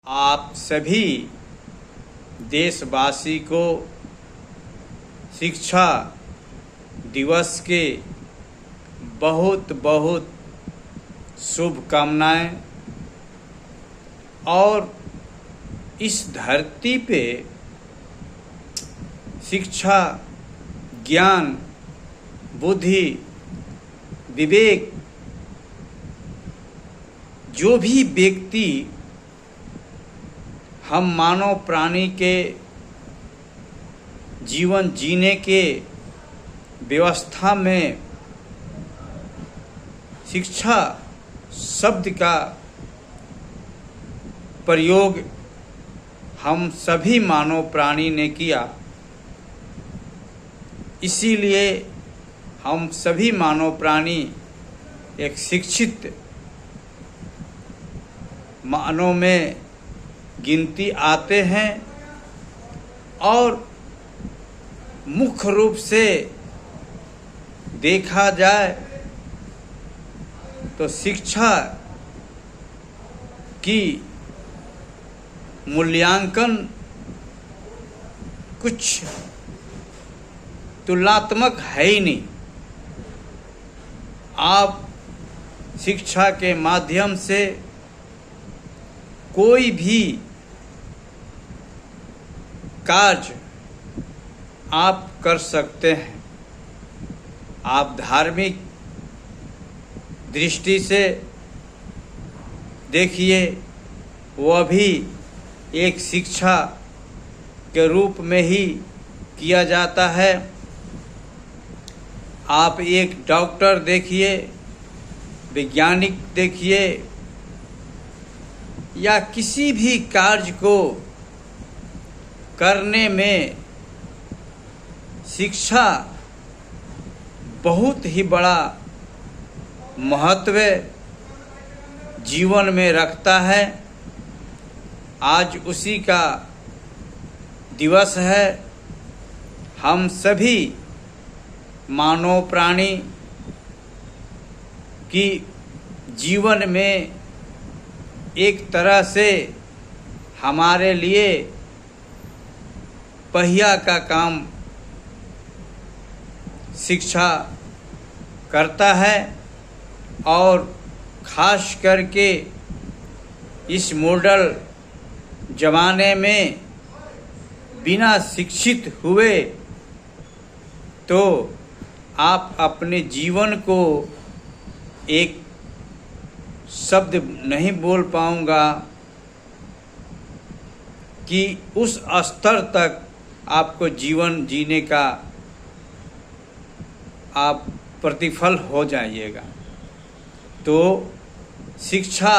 आप सभी देशवासी को शिक्षा दिवस के बहुत बहुत शुभकामनाएं। और इस धरती पे शिक्षा, ज्ञान, बुद्धि, विवेक, जो भी व्यक्ति हम मानव प्राणी के जीवन जीने के व्यवस्था में शिक्षा शब्द का प्रयोग हम सभी मानव प्राणी ने किया। इसीलिए हम सभी मानव प्राणी एक शिक्षित मानव में गिनती आते हैं। और मुख्य रूप से देखा जाए तो शिक्षा की मूल्यांकन कुछ तुलनात्मक है ही नहीं। आप शिक्षा के माध्यम से कोई भी कार्य आप कर सकते हैं। आप धार्मिक दृष्टि से देखिए, वह भी एक शिक्षा के रूप में ही किया जाता है। आप एक डॉक्टर देखिए, वैज्ञानिक देखिए, या किसी भी कार्य को करने में शिक्षा बहुत ही बड़ा महत्व जीवन में रखता है। आज उसी का दिवस है। हम सभी मानव प्राणी की जीवन में एक तरह से हमारे लिए पहिया का काम शिक्षा करता है। और खास करके इस मॉडल ज़माने में बिना शिक्षित हुए तो आप अपने जीवन को एक शब्द नहीं बोल पाऊंगा कि उस स्तर तक आपको जीवन जीने का आप प्रतिफल हो जाइएगा। तो शिक्षा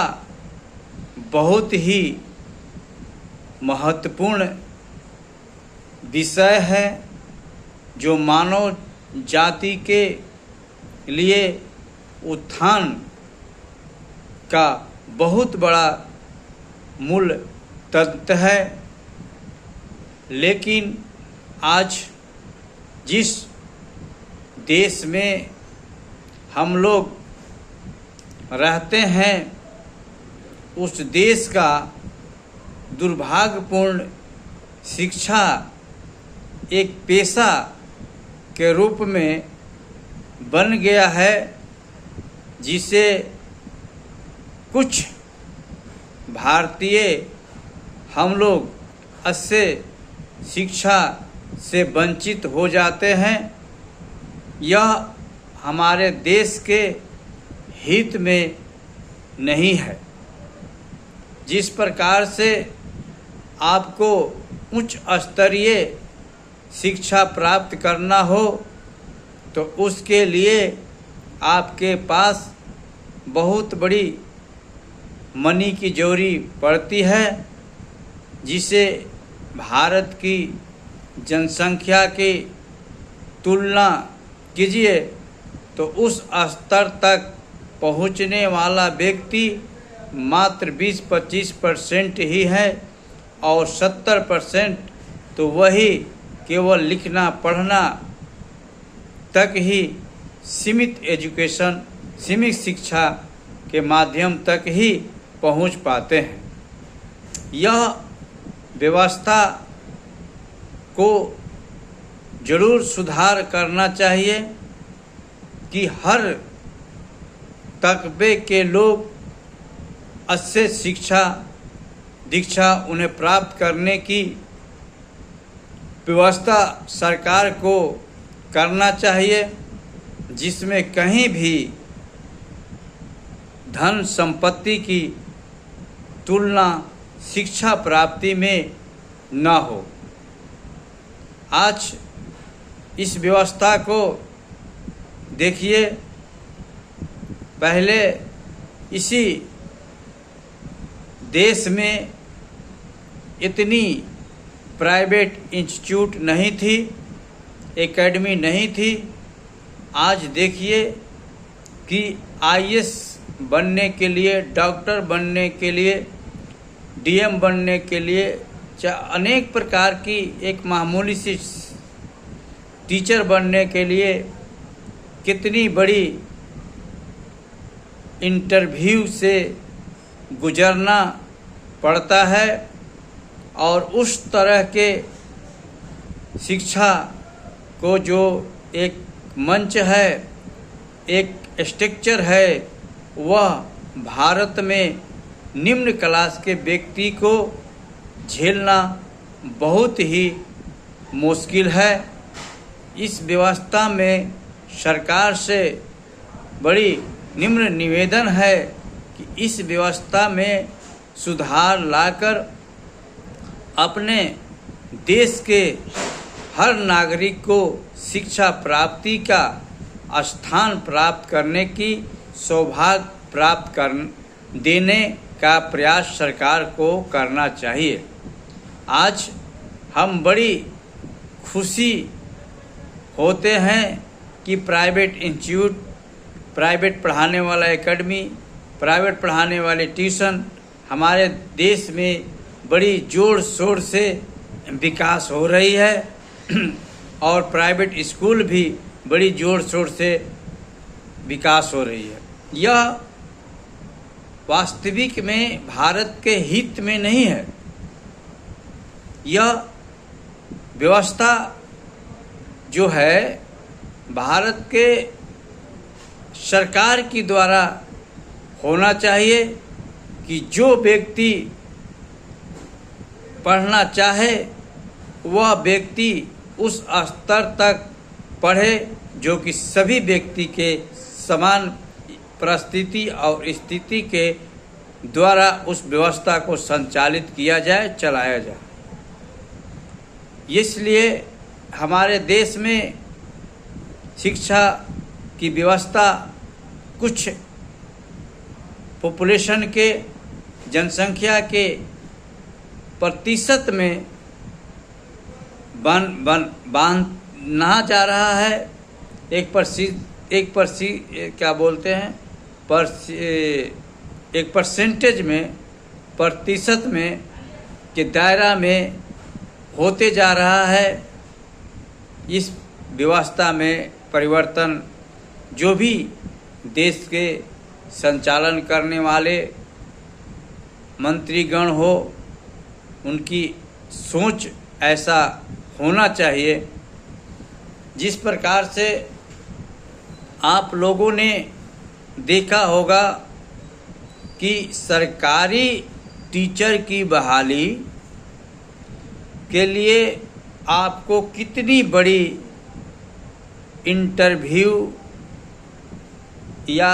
बहुत ही महत्वपूर्ण विषय है, जो मानव जाति के लिए उत्थान का बहुत बड़ा मूल तत्व है। लेकिन आज जिस देश में हम लोग रहते हैं, उस देश का दुर्भाग्यपूर्ण शिक्षा एक पेशा के रूप में बन गया है, जिसे कुछ भारतीय हम लोग इससे शिक्षा से वंचित हो जाते हैं। यह हमारे देश के हित में नहीं है। जिस प्रकार से आपको उच्च स्तरीय शिक्षा प्राप्त करना हो, तो उसके लिए आपके पास बहुत बड़ी मनी की जरूरी पड़ती है, जिसे भारत की जनसंख्या की तुलना कीजिए तो उस स्तर तक पहुंचने वाला व्यक्ति मात्र 20-25% ही है। और 70% तो वही केवल लिखना पढ़ना तक ही सीमित एजुकेशन, सीमित शिक्षा के माध्यम तक ही पहुंच पाते हैं। यह व्यवस्था को जरूर सुधार करना चाहिए कि हर तबके के लोग अच्छे शिक्षा दीक्षा उन्हें प्राप्त करने की व्यवस्था सरकार को करना चाहिए, जिसमें कहीं भी धन संपत्ति की तुलना शिक्षा प्राप्ति में न हो। आज इस व्यवस्था को देखिए, पहले इसी देश में इतनी प्राइवेट इंस्टीट्यूट नहीं थी, एकेडमी नहीं थी। आज देखिए कि आईएएस बनने के लिए, डॉक्टर बनने के लिए, डीएम बनने के लिए, अनेक प्रकार की एक मामूली सी टीचर बनने के लिए कितनी बड़ी इंटरव्यू से गुजरना पड़ता है। और उस तरह के शिक्षा को जो एक मंच है, एक स्ट्रक्चर है, वह भारत में निम्न क्लास के व्यक्ति को झेलना बहुत ही मुश्किल है। इस व्यवस्था में सरकार से बड़ी निम्न निवेदन है कि इस व्यवस्था में सुधार लाकर अपने देश के हर नागरिक को शिक्षा प्राप्ति का स्थान प्राप्त करने की सौभाग्य प्राप्त कर देने का प्रयास सरकार को करना चाहिए। आज हम बड़ी खुशी होते हैं कि प्राइवेट इंस्टीट्यूट, प्राइवेट पढ़ाने वाला एकेडमी, प्राइवेट पढ़ाने वाले ट्यूशन हमारे देश में बड़ी जोर शोर से विकास हो रही है और प्राइवेट स्कूल भी बड़ी जोर शोर से विकास हो रही है। यह वास्तविक में भारत के हित में नहीं है। यह व्यवस्था जो है भारत के सरकार के द्वारा होना चाहिए कि जो व्यक्ति पढ़ना चाहे वह व्यक्ति उस स्तर तक पढ़े जो कि सभी व्यक्ति के समान परिस्थिति और स्थिति के द्वारा उस व्यवस्था को संचालित किया जाए, चलाया जाए। इसलिए हमारे देश में शिक्षा की व्यवस्था कुछ पॉपुलेशन के, जनसंख्या के प्रतिशत में बांधना जा रहा है। एक परसेंटेज में, प्रतिशत में के दायरा में होते जा रहा है। इस व्यवस्था में परिवर्तन जो भी देश के संचालन करने वाले मंत्रीगण हो, उनकी सोच ऐसा होना चाहिए। जिस प्रकार से आप लोगों ने देखा होगा कि सरकारी टीचर की बहाली के लिए आपको कितनी बड़ी इंटरव्यू या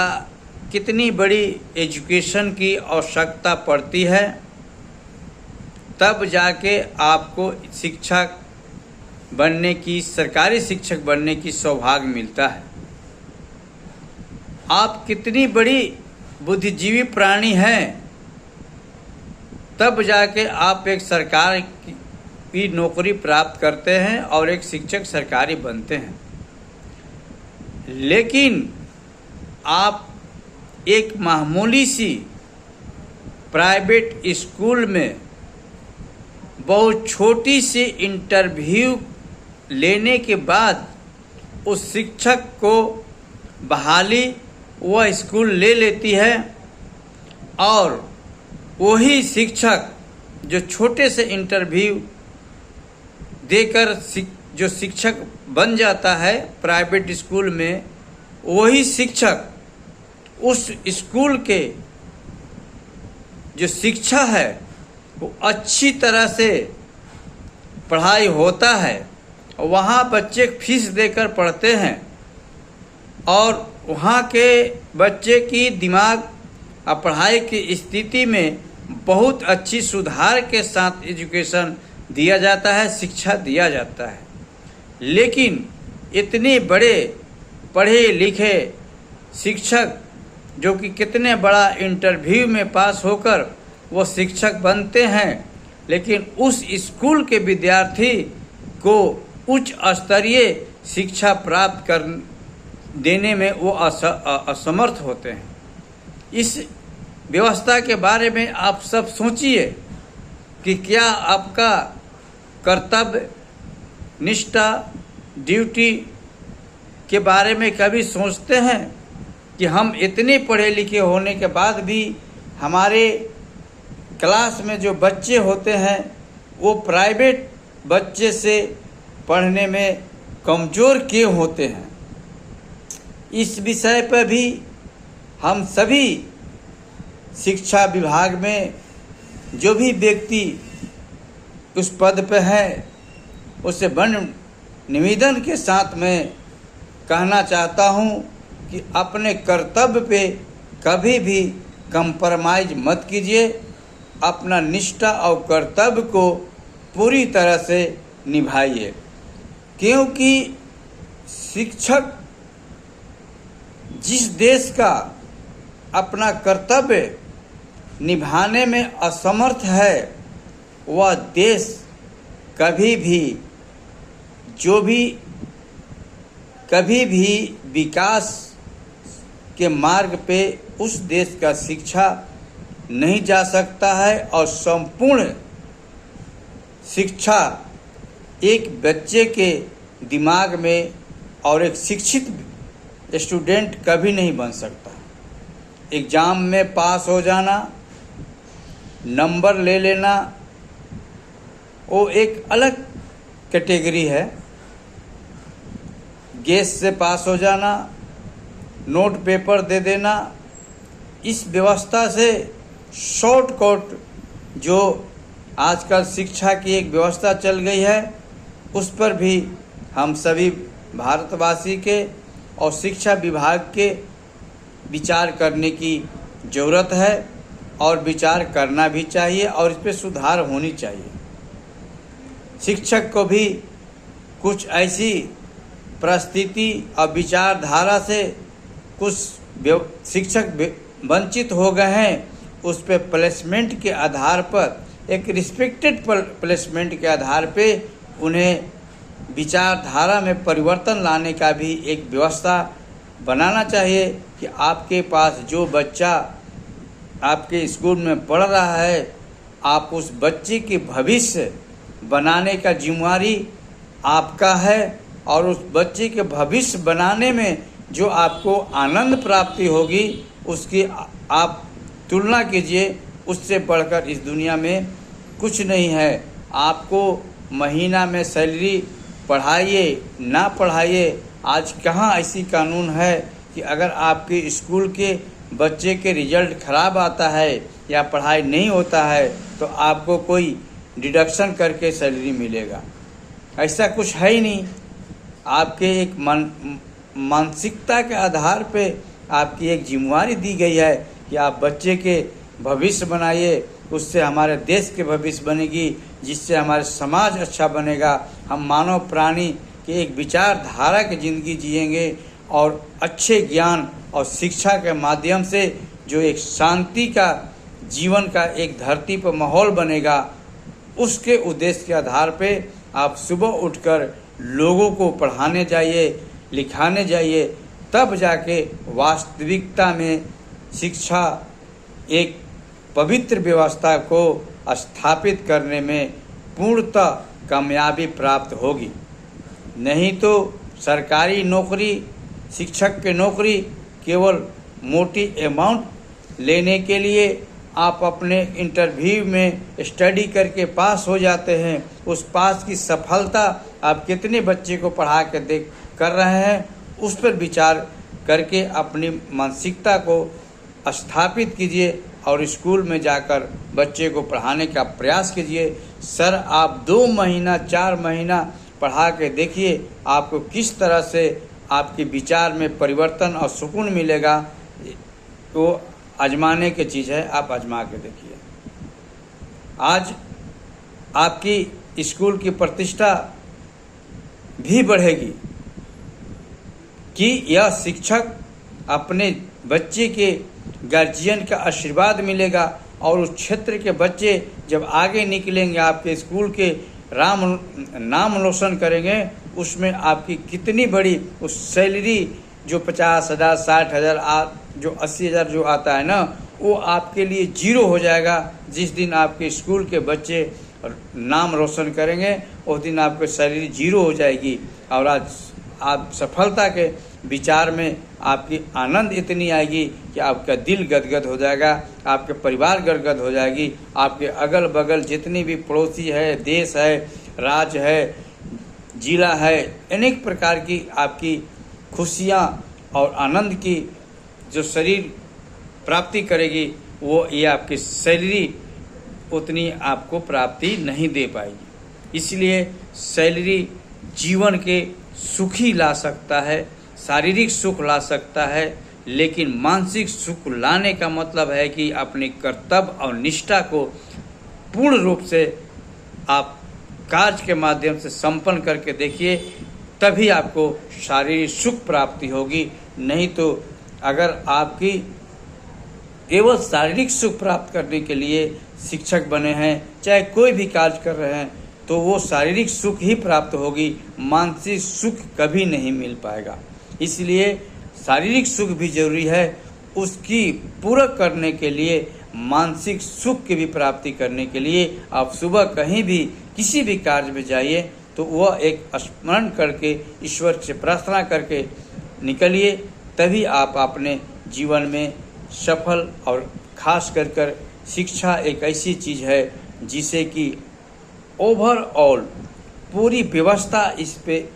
कितनी बड़ी एजुकेशन की आवश्यकता पड़ती है, तब जाके आपको शिक्षक बनने की, सरकारी शिक्षक बनने की सौभाग्य मिलता है। आप कितनी बड़ी बुद्धिजीवी प्राणी हैं, तब जाके आप एक सरकार की नौकरी प्राप्त करते हैं और एक शिक्षक सरकारी बनते हैं। लेकिन आप एक मामूली सी प्राइवेट स्कूल में बहुत छोटी सी इंटरव्यू लेने के बाद उस शिक्षक को बहाली वह स्कूल ले लेती है और वही शिक्षक जो छोटे से इंटरव्यू देकर जो शिक्षक बन जाता है प्राइवेट स्कूल में, वही शिक्षक उस स्कूल के जो शिक्षा है वो अच्छी तरह से पढ़ाई होता है। वहाँ बच्चे फीस देकर पढ़ते हैं और वहाँ के बच्चे की दिमाग और पढ़ाई की स्थिति में बहुत अच्छी सुधार के साथ एजुकेशन दिया जाता है, शिक्षा दिया जाता है। लेकिन इतने बड़े पढ़े लिखे शिक्षक जो कि कितने बड़ा इंटरव्यू में पास होकर वो शिक्षक बनते हैं, लेकिन उस स्कूल के विद्यार्थी को उच्च स्तरीय शिक्षा प्राप्त कर देने में वो असमर्थ होते हैं। इस व्यवस्था के बारे में आप सब सोचिए कि क्या आपका कर्तव्य, निष्ठा, ड्यूटी के बारे में कभी सोचते हैं कि हम इतने पढ़े लिखे होने के बाद भी हमारे क्लास में जो बच्चे होते हैं वो प्राइवेट बच्चे से पढ़ने में कमज़ोर क्यों होते हैं? इस विषय पर भी हम सभी शिक्षा विभाग में जो भी व्यक्ति उस पद पर है उससे बड़ निवेदन के साथ मैं कहना चाहता हूँ कि अपने कर्तव्य पे कभी भी कंप्रोमाइज़ मत कीजिए। अपना निष्ठा और कर्तव्य को पूरी तरह से निभाइए, क्योंकि शिक्षक जिस देश का अपना कर्तव्य निभाने में असमर्थ है वह देश कभी भी विकास के मार्ग पे उस देश का शिक्षा नहीं जा सकता है। और संपूर्ण शिक्षा एक बच्चे के दिमाग में और एक शिक्षित स्टूडेंट कभी नहीं बन सकता। एग्ज़ाम में पास हो जाना, नंबर ले लेना, वो एक अलग कैटेगरी है। गेस से पास हो जाना, नोट पेपर दे देना, इस व्यवस्था से शॉर्टकट जो आजकल शिक्षा की एक व्यवस्था चल गई है उस पर भी हम सभी भारतवासी के और शिक्षा विभाग के विचार करने की ज़रूरत है और विचार करना भी चाहिए और इस पर सुधार होनी चाहिए। शिक्षक को भी कुछ ऐसी परिस्थिति और विचारधारा से कुछ शिक्षक वंचित हो गए हैं, उस पर प्लेसमेंट के आधार पर, एक रिस्पेक्टेड प्लेसमेंट के आधार पे उन्हें विचारधारा में परिवर्तन लाने का भी एक व्यवस्था बनाना चाहिए कि आपके पास जो बच्चा आपके स्कूल में पढ़ रहा है, आप उस बच्चे के भविष्य बनाने का जिम्मेवारी आपका है और उस बच्चे के भविष्य बनाने में जो आपको आनंद प्राप्ति होगी उसकी आप तुलना कीजिए। उससे बढ़कर इस दुनिया में कुछ नहीं है। आपको महीना में सैलरी पढ़ाइए ना पढ़ाइए, आज कहाँ ऐसी कानून है कि अगर आपके स्कूल के बच्चे के रिजल्ट खराब आता है या पढ़ाई नहीं होता है तो आपको कोई डिडक्शन करके सैलरी मिलेगा। ऐसा कुछ है ही नहीं। आपके एक मानसिकता के आधार पे आपकी एक जिम्मेवारी दी गई है कि आप बच्चे के भविष्य बनाइए, उससे हमारे देश के भविष्य बनेगी, जिससे हमारे समाज अच्छा बनेगा। हम मानव प्राणी के एक विचारधारा की ज़िंदगी जिएंगे और अच्छे ज्ञान और शिक्षा के माध्यम से जो एक शांति का जीवन का एक धरती पर माहौल बनेगा, उसके उद्देश्य के आधार पे आप सुबह उठकर लोगों को पढ़ाने जाइए, लिखाने जाइए, तब जाके वास्तविकता में शिक्षा एक पवित्र व्यवस्था को स्थापित करने में पूर्णतः कामयाबी प्राप्त होगी। नहीं तो सरकारी नौकरी, शिक्षक की नौकरी केवल मोटी अमाउंट लेने के लिए आप अपने इंटरव्यू में स्टडी करके पास हो जाते हैं, उस पास की सफलता आप कितने बच्चे को पढ़ा के देख कर रहे हैं, उस पर विचार करके अपनी मानसिकता को स्थापित कीजिए और स्कूल में जाकर बच्चे को पढ़ाने का प्रयास कीजिए। सर, आप 2 महीना 4 महीना पढ़ा के देखिए, आपको किस तरह से आपके विचार में परिवर्तन और सुकून मिलेगा। तो आजमाने की चीज़ है, आप आजमा के देखिए। आज आपकी स्कूल की प्रतिष्ठा भी बढ़ेगी कि यह शिक्षक अपने बच्चे के गार्जियन का आशीर्वाद मिलेगा और उस क्षेत्र के बच्चे जब आगे निकलेंगे, आपके स्कूल के नाम रोशन करेंगे, उसमें आपकी कितनी बड़ी उस सैलरी जो 50,000 60,000 जो 80,000 जो आता है ना, वो आपके लिए जीरो हो जाएगा। जिस दिन आपके स्कूल के बच्चे नाम रोशन करेंगे, उस दिन आपकी सैलरी जीरो हो जाएगी और आज आप सफलता के विचार में आपकी आनंद इतनी आएगी कि आपका दिल गदगद हो जाएगा, आपके परिवार गदगद हो जाएगी, आपके अगल बगल जितनी भी पड़ोसी है, देश है, राज्य है, जिला है, अनेक प्रकार की आपकी खुशियाँ और आनंद की जो शरीर प्राप्ति करेगी, वो ये आपकी सैलरी उतनी आपको प्राप्ति नहीं दे पाएगी। इसलिए सैलरी जीवन के सुखी ला सकता है, शारीरिक सुख ला सकता है, लेकिन मानसिक सुख लाने का मतलब है कि अपने कर्तव्य और निष्ठा को पूर्ण रूप से आप कार्य के माध्यम से संपन्न करके देखिए, तभी आपको शारीरिक सुख प्राप्ति होगी। नहीं तो अगर आपकी केवल शारीरिक सुख प्राप्त करने के लिए शिक्षक बने हैं, चाहे कोई भी कार्य कर रहे हैं, तो वो शारीरिक सुख ही प्राप्त होगी, मानसिक सुख कभी नहीं मिल पाएगा। इसलिए शारीरिक सुख भी जरूरी है, उसकी पूरक करने के लिए मानसिक सुख की भी प्राप्ति करने के लिए आप सुबह कहीं भी किसी भी कार्य में जाइए तो वह एक स्मरण करके ईश्वर से प्रार्थना करके निकलिए, तभी आप अपने जीवन में सफल। और खास कर शिक्षा एक ऐसी चीज़ है जिसे कि ओवरऑल पूरी व्यवस्था इस पे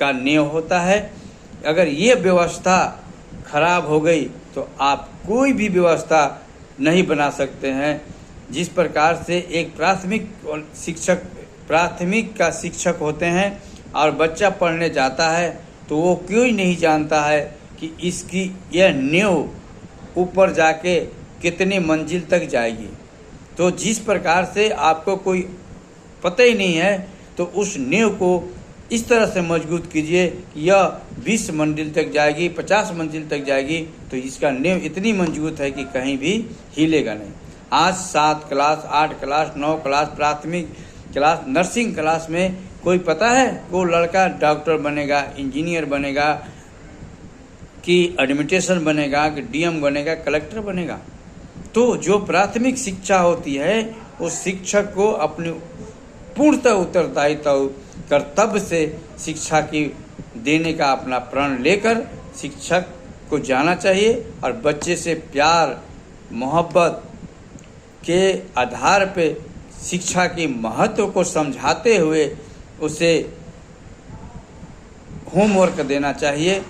का नींव होता है। अगर ये व्यवस्था खराब हो गई तो आप कोई भी व्यवस्था नहीं बना सकते हैं। जिस प्रकार से एक प्राथमिक का शिक्षक होते हैं और बच्चा पढ़ने जाता है तो वो क्यों ही नहीं जानता है कि इसकी यह नींव ऊपर जाके कितनी मंजिल तक जाएगी। तो जिस प्रकार से आपको कोई पता ही नहीं है, तो उस नींव को इस तरह से मजबूत कीजिए कि यह 20 मंजिल तक जाएगी, 50 मंजिल तक जाएगी, तो इसका नींव इतनी मजबूत है कि कहीं भी हिलेगा नहीं। आज 7 क्लास, 8 क्लास, 9 क्लास, प्राथमिक क्लास, नर्सिंग क्लास में कोई पता है वो लड़का डॉक्टर बनेगा, इंजीनियर बनेगा, कि एडमिनिस्ट्रेशन बनेगा, कि डीएम बनेगा, कलेक्टर बनेगा। तो जो प्राथमिक शिक्षा होती है, उस शिक्षक को अपनी पूर्णतः उत्तरदायित्व कर्तव्य से शिक्षा की देने का अपना प्रण लेकर शिक्षक को जाना चाहिए और बच्चे से प्यार मोहब्बत के आधार पे शिक्षा की महत्व को समझाते हुए उसे होमवर्क देना चाहिए।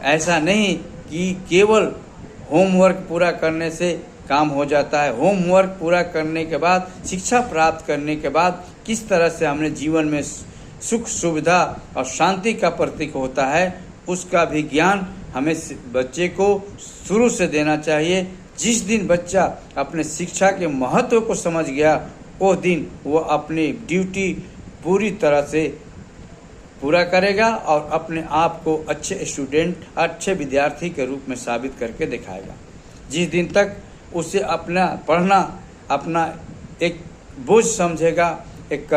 ऐसा नहीं कि केवल होमवर्क पूरा करने से काम हो जाता है। होमवर्क पूरा करने के बाद, शिक्षा प्राप्त करने के बाद किस तरह से हमने जीवन में सुख सुविधा और शांति का प्रतीक होता है, उसका भी ज्ञान हमें बच्चे को शुरू से देना चाहिए। जिस दिन बच्चा अपने शिक्षा के महत्व को समझ गया, वो दिन वो अपनी ड्यूटी पूरी तरह से पूरा करेगा और अपने आप को अच्छे स्टूडेंट, अच्छे विद्यार्थी के रूप में साबित करके दिखाएगा। जिस दिन तक उसे अपना पढ़ना अपना एक बोझ समझेगा, एक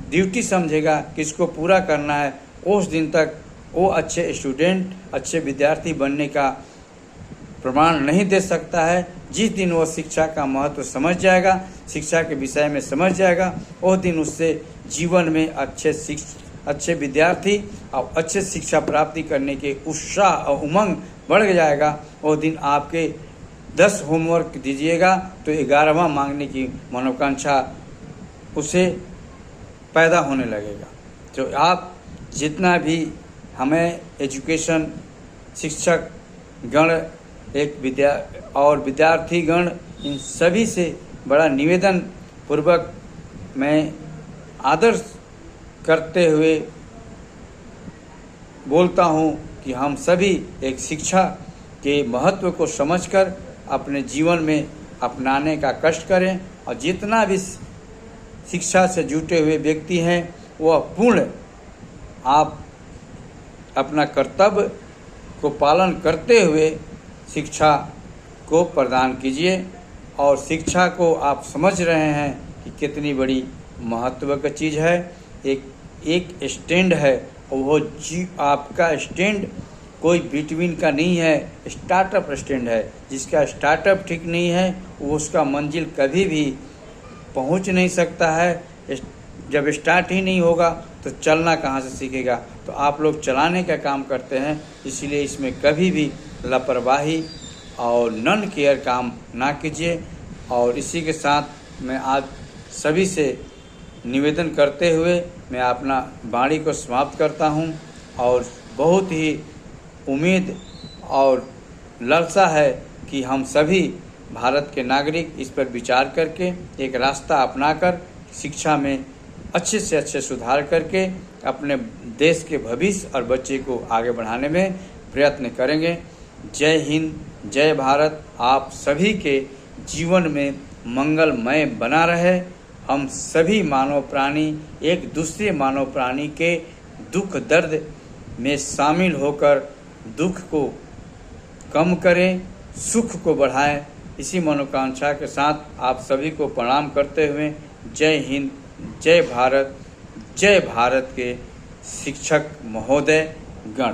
ड्यूटी समझेगा कि इसको पूरा करना है, उस दिन तक वो अच्छे स्टूडेंट, अच्छे विद्यार्थी बनने का प्रमाण नहीं दे सकता है। जिस दिन वो शिक्षा का महत्व समझ जाएगा, शिक्षा के विषय में समझ जाएगा, उस दिन उससे जीवन में अच्छे विद्यार्थी और अच्छे शिक्षा प्राप्ति करने के उत्साह और उमंग बढ़ जाएगा। उस दिन आपके 10 होमवर्क दीजिएगा तो 11वां मांगने की मनोकांक्षा उसे पैदा होने लगेगा। तो आप जितना भी हमें एजुकेशन शिक्षक गण और विद्यार्थी गण, इन सभी से बड़ा निवेदन पूर्वक मैं आदर करते हुए बोलता हूँ कि हम सभी एक शिक्षा के महत्व को समझकर अपने जीवन में अपनाने का कष्ट करें, और जितना भी शिक्षा से जुटे हुए व्यक्ति हैं वह पूर्ण आप अपना कर्तव्य को पालन करते हुए शिक्षा को प्रदान कीजिए। और शिक्षा को आप समझ रहे हैं कि कितनी बड़ी महत्व की चीज़ है। एक स्टैंड है, और वो आपका स्टैंड कोई बिटवीन का नहीं है, स्टार्टअप स्टैंड है। जिसका स्टार्टअप ठीक नहीं है वो उसका मंजिल कभी भी पहुंच नहीं सकता है। जब स्टार्ट ही नहीं होगा तो चलना कहाँ से सीखेगा। तो आप लोग चलाने का काम करते हैं, इसलिए इसमें कभी भी लापरवाही और नॉन केयर काम ना कीजिए। और इसी के साथ मैं आज सभी से निवेदन करते हुए मैं अपना वाणी को समाप्त करता हूं। और बहुत ही उम्मीद और लालसा है कि हम सभी भारत के नागरिक इस पर विचार करके एक रास्ता अपनाकर शिक्षा में अच्छे से अच्छे सुधार करके अपने देश के भविष्य और बच्चे को आगे बढ़ाने में प्रयत्न करेंगे। जय हिंद, जय भारत। आप सभी के जीवन में मंगलमय बना रहे। हम सभी मानव प्राणी एक दूसरे मानव प्राणी के दुख दर्द में शामिल होकर दुख को कम करें, सुख को बढ़ाएं। इसी मनोकांक्षा के साथ आप सभी को प्रणाम करते हुए जय हिंद, जय भारत के शिक्षक महोदय गण।